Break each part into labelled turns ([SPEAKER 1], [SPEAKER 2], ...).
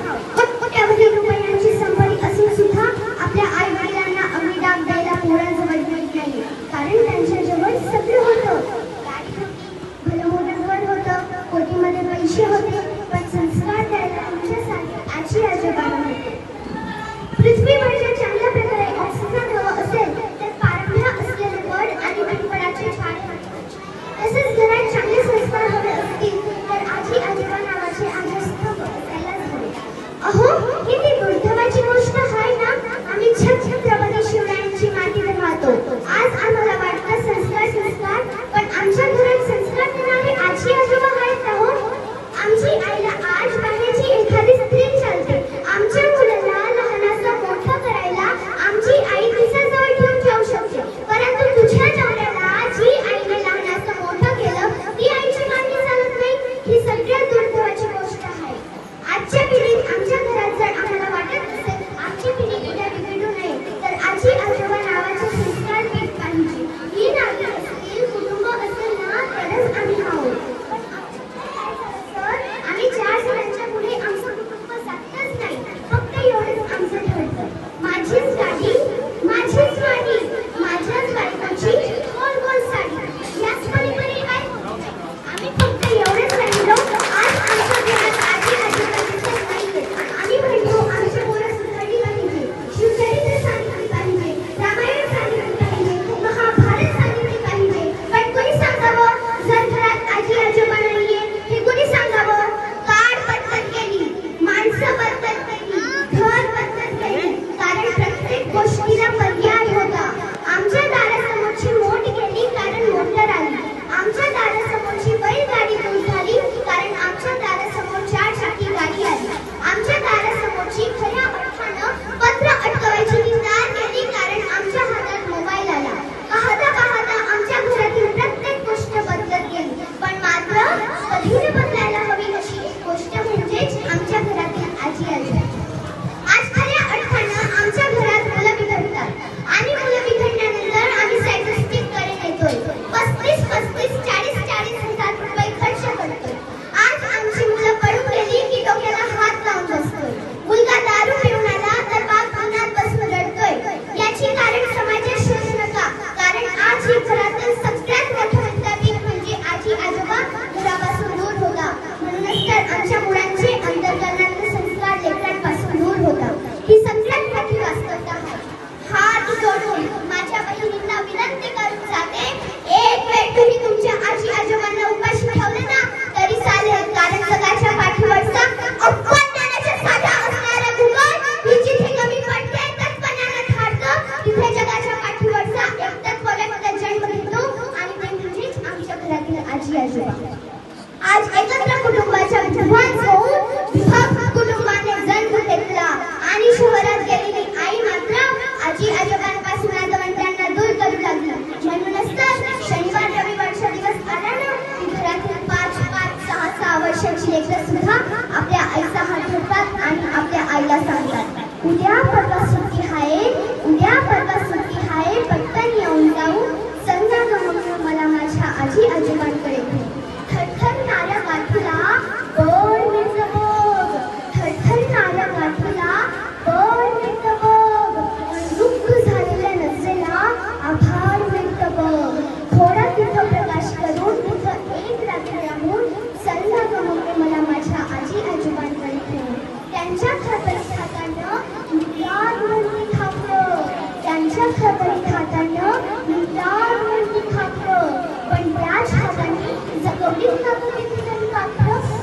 [SPEAKER 1] कोट्यावधी रुपयांची संपत्ती असून सुद्धा आपल्या आई वडिलांना अंगी डाग द्यायला पोरांजवळ मिळत नाही, कारण त्यांच्याजवळ सगळं होतं. गाडी होती, भलं मोठं घर होतं, कोटीमध्ये पैसे होते, पण संस्कार द्यायला तुमच्यासारखे आजी आजोबा नव्हते. पृथ्वीवरच्या चांगल्या प्रकारे ऑक्सिजन हवं असेल तर पारंब्या असलेले वड आणि पिंपळाचे झाड तसेच घरात चांगले संस्कार हवे असतील तर आजी आजोबा नावाचे आधारस्तंभ असायलाच हवे. अहो, किती दुर्दैवाची गोष्ट आहे ना, आम्ही छत्रपती शिवरायांची माती राहतो. आज आम्हाला वाटतं संस्कार संस्कार, पण आमच्या घरात संस्कार देणारे आजी आजोबा आहेत. अहो, आमची आईला आज बाहेरची एखादी स्त्री चालते. आमच्या मुलाला लहानाचं मोठं करायला आमची आई तिच्याजवळ घेऊन जाऊ शकते, परंतु तुझ्या नवऱ्याला जी आईने लहानाचं मोठं केलं ती आईची मान्य चालत नाही. ही सगळ्यात दुर्दैवाची गोष्ट आहे. आजच्या पिढीत आमच्या घरात जर आम्हाला वाटत असेल आमची पिढी उद्या बिघडू नये तर आजी आजोबा नावाचे संस्कार पीठ पाहिजे. ही नाती असतील, कुटुंब असेल ना तरच आम्ही आहोत. आम्ही 4 जणांच्या पुढे आमचं कुटुंब जातच नाही. फक्त एवढंच आमचं ठरतं. माझीच गाडी, माझीच वाडी, माझ्याच बायकोची गोल गोल साडी. याच पलीकडे काय? आम्ही फक्त एवढंच राहिलो. आज आमच्या घरात आजी आजोबा दिसत नाहीये. आम्ही म्हणतो आमची मुलं सुधारली पाहिजे, शिवचरित्र सांगितली पाहिजे, रामायण सांगितली पाहिजे, महाभारत सांगितली पाहिजे. पण कोणी सांगावं जर घरात आजी आजोबा नाहीये? हे कोणी सांगावं? काळ पद्धत केली, माणसं पद्धत केली, घर पद्धत केली, कारण प्रत्येक गोष्टीला पर्याय होता. आमच्या दारासमोरची मोठ गेली कारण मोटर आली. आमच्या दारासमोरची बैलगाडी दूर झाली कारण आमच्या दारासमोर 4 चाकी गाडी आली. आमच्या दारासमोरची खऱ्या अर्थानं पत्र अटकवायची ती तार गेली कारण आमच्या हातात मोबाईल आला. पाहता पाहता आमच्या घरातील प्रत्येक गोष्ट बदलत गेली, पण मात्र कधी बदलायला हवी अशी एक गोष्ट म्हणजेच आमच्या घरातील आजी आजोबा. आज खऱ्या अर्थानं आमच्या घरात मुलं बिघडतात आणि मुलं बिघडल्यानंतर आम्ही सायकोस्टिककडे नेतोय. 35-35, 40-40 हजार रुपये खर्च करतोय. आज आमची मुलं पळून गेली की डोक्याला हात लावून बसतोय. मुलगा दारू पिऊन आला तर बाप अंगणात बसून रडतोय. याची कारण समाजात शोधू नका, कारण आज ही घरातील सगळ्यात मोठं विद्यापीठ म्हणजे आजी आजोबा मुलापासून दूर होता. म्हणूनच तर आमच्या मुलांचे अंतर्गतातले संस्कार लेकरांपासून दूर होतात. ही सगळ्यात मोठी वास्तवता आहे. हात जोडून माझ्या बहिणींना विनंती करून जाते, एक वेळ तुम्ही तुमच्या आजी आजोबांना उपाशी ठेवले ना तरी चालेल, कारण जगाच्या पाठीवरचा अपमान देण्याच्या साध्या असणारा भूगोल ही जिथे कमी पडते तत्पणानं ठाडतं, तिथे जगाच्या पाठीवरचा एकतत्व व्यक्त जन्म घेतो आणि ते म्हणजेच आमच्या घरातील आजी आजोबा. आज एकत्र कुटुंबाच्या विध्वंस होऊन विभक्त कुटुंबाने जन्म घेतला आणि शहरात गेलेली आई मात्र आजी आजोबांपासून नातवंडांना दूर करू लागली. म्हणूनच तर शनिवार रविवारचा दिवस आला ना की घरातील 5-5, 6-6 वर्षाची लेकरं सुद्धा आपल्या आईचा हात धरतात आणि आपल्या आईला सांगतात, उद्या परवा सुट्टी आहे, उद्या परवा सुट्टी आहे, पटकन येऊन जाऊ, संध्या गमवून मला माझ्या आजी आजोबांकडे घेऊन. थरथरणाऱ्या गाठीला बळ मिळतं बघ, थरथरणाऱ्या गाठीला बळ मिळतं बघ, दुःख झालेल्या नजरेला आभार मिळतं बघ. थोडा तिथं प्रकाश करून तिथं एक रात्री राहून संध्या गमवून मला माझ्या आजी आजोबांकडे घेऊन. त्यांच्या खातरी खातानं मित्रांवरती थांबलं, त्यांच्या खातरी खातानं मित्रांवरती थांबलं, पण त्याच हाताने जगवलीच नको किती तरी पाखरं.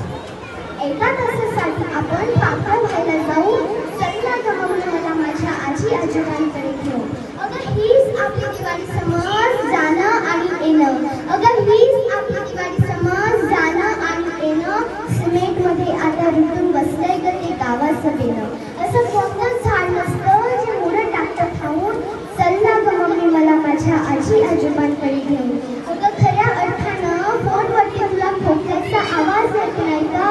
[SPEAKER 1] एका तासासाठी आपण पाखरं व्हायला जाऊ संध्या गमवून मला माझ्या आजी आजोबांकडे घेऊन. अगं हीच आपली दिवाळी समज जाणं आणि येणं. अगं हीच आपली दिवाळी समज जाणं आणि येणं. सिमेंटमध्ये आता रुतून बसलंय ग ते गावाचं बेणं. असं कोणतंच झाड नसतं जे मुलं टाकतं खाऊन संध्या गमवून मला माझ्या आजी आजोबांकडे घेऊन. अगं खऱ्या अर्थानं फोनवरती तुला खोकल्याचा आवाज येत नाही का?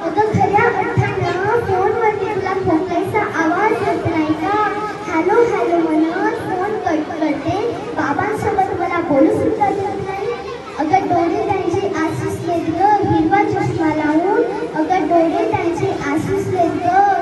[SPEAKER 1] अगं खऱ्या अर्थानं फोनवरती तुला खोकल्याचा आवाज येत नाही का? हॅलो हॅलो म्हणत फोन कट करते, बाबांसोबत मला बोलू सुद्धा देत नाही. अगं डोळे त्यांचे आसुसलेत ग हिरवा चष्मा लावून, अगं डोळे त्यांचे आसुसलेत ग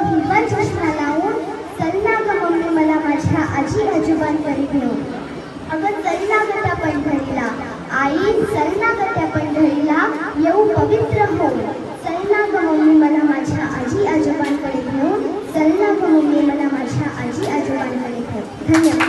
[SPEAKER 1] पवित्र होऊन. चल ना ग मम्मी मला माझ्या आजी आजोबांकडे घेऊन. चल ना ग मम्मी मला माझ्या आजी आजोबांकडे घेऊन. धन्यवाद.